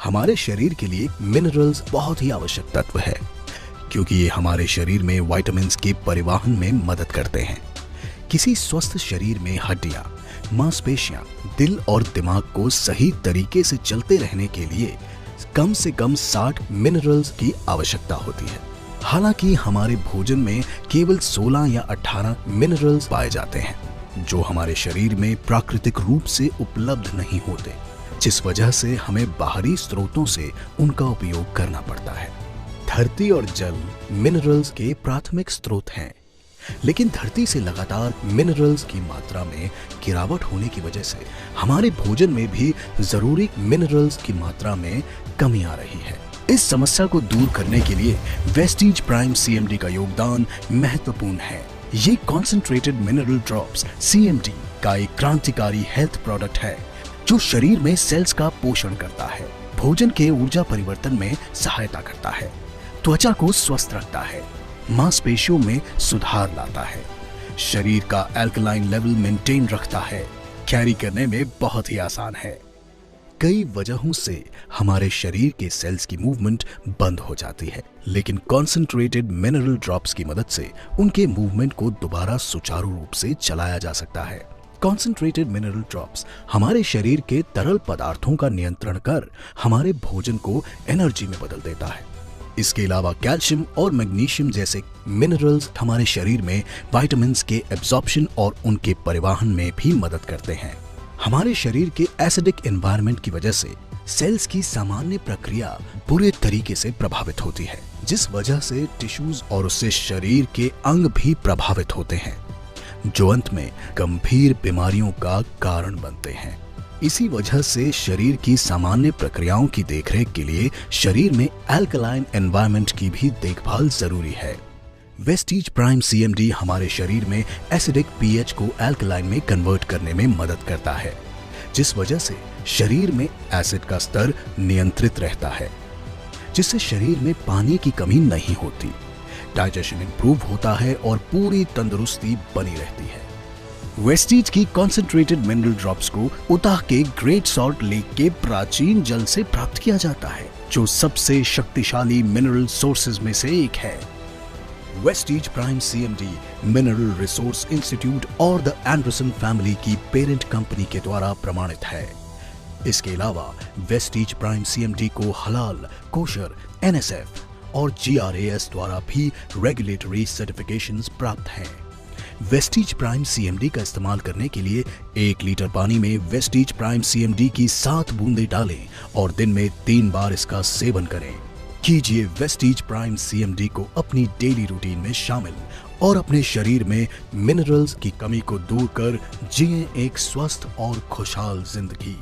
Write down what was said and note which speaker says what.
Speaker 1: हमारे शरीर के लिए मिनरल्स बहुत ही आवश्यक तत्व है, क्योंकि ये हमारे शरीर में विटामिन्स के परिवहन में मदद करते हैं। किसी स्वस्थ शरीर में हड्डियां, मांसपेशियां, दिल और दिमाग को सही तरीके से चलते रहने के लिए कम से कम 60 मिनरल्स की आवश्यकता होती है। हालांकि हमारे भोजन में केवल 16 या 18 मिनरल्स पाए जाते हैं, जो हमारे शरीर में प्राकृतिक रूप से उपलब्ध नहीं होते, जिस वजह से हमें बाहरी स्रोतों से उनका उपयोग करना पड़ता है। धरती और जल मिनरल्स के प्राथमिक स्रोत हैं, लेकिन धरती से लगातार मिनरल्स की मात्रा में गिरावट होने की वजह से हमारे भोजन में भी जरूरी मिनरल्स की मात्रा में कमी आ रही है। इस समस्या को दूर करने के लिए वेस्टीज प्राइम सीएमडी का योगदान महत्वपूर्ण है। ये कॉन्सेंट्रेटेड मिनरल ड्रॉप्स सीएमडी का एक क्रांतिकारी हेल्थ प्रोडक्ट है, जो शरीर में सेल्स का पोषण करता है, भोजन के ऊर्जा परिवर्तन में सहायता करता है, त्वचा को स्वस्थ रखता है, मांसपेशियों में सुधार लाता है, शरीर का अल्कलाइन लेवल मेंटेन रखता है, कैरी करने में बहुत ही आसान है। कई वजहों से हमारे शरीर के सेल्स की मूवमेंट बंद हो जाती है, लेकिन कॉन्सेंट्रेटेड मिनरल ड्रॉप्स की मदद से उनके मूवमेंट को दोबारा सुचारू रूप से चलाया जा सकता है। कॉन्सेंट्रेटेड मिनरल ड्रॉप्स हमारे शरीर के तरल पदार्थों का नियंत्रण कर हमारे भोजन को एनर्जी में बदल देता है। इसके अलावा कैल्शियम और मैग्नीशियम जैसे मिनरल्स हमारे शरीर में विटामिन्स के एब्जॉर्प्शन और उनके परिवहन में भी मदद करते हैं। हमारे शरीर के एसिडिक एनवायरनमेंट की वजह से सेल्स की सामान्य प्रक्रिया बुरे तरीके से प्रभावित होती है, जिस वजह से टिश्यूज और उससे शरीर के अंग भी प्रभावित होते हैं, जो अंत में गंभीर बीमारियों का कारण बनते हैं। इसी वजह से शरीर की सामान्य प्रक्रियाओं की देखरेख के लिए शरीर में अल्कलाइन एनवायरनमेंट की भी देखभाल जरूरी है। वेस्टीज प्राइम सीएमडी हमारे शरीर में एसिडिक पीएच को अल्कलाइन में कन्वर्ट करने में मदद करता है, जिस वजह से शरीर में एसिड का स्तर नियंत्रित रहता है, जिससे शरीर में पानी की कमी नहीं होती, डाइजेशन इंप्रूव होता है और पूरी तंदुरुस्ती बनी रहती है। वेस्टीज की कॉन्सेंट्रेटेड मिनरल ड्रॉप्स को उताह के ग्रेट सॉल्ट लेक के प्राचीन जल से प्राप्त किया जाता है, जो सबसे शक्तिशाली मिनरल सोर्सेज में से एक है। Vestige prime CMD mineral resource institute और द एंडरसन फैमिली की पेरेंट कंपनी के द्वारा प्रमाणित है। इसके अलावा वेस्टीज प्राइम सीएमडी को हलाल, कोशर, एनएसएफ और जीआरएएस द्वारा भी रेगुलेटरी सर्टिफिकेशंस प्राप्त हैं। वेस्टीज प्राइम सीएमडी का इस्तेमाल करने के लिए 1 लीटर पानी में वेस्टीज प्राइम सीएमडी की 7 बूंदें डालें और दिन में 3 बार इसका सेवन करें। कीजिए वेस्टीज प्राइम सीएमडी को अपनी डेली रूटीन में शामिल और अपने शरीर में मिनरल्स की कमी को दूर कर जिए एक स्वस्थ और खुशहाल जिंदगी।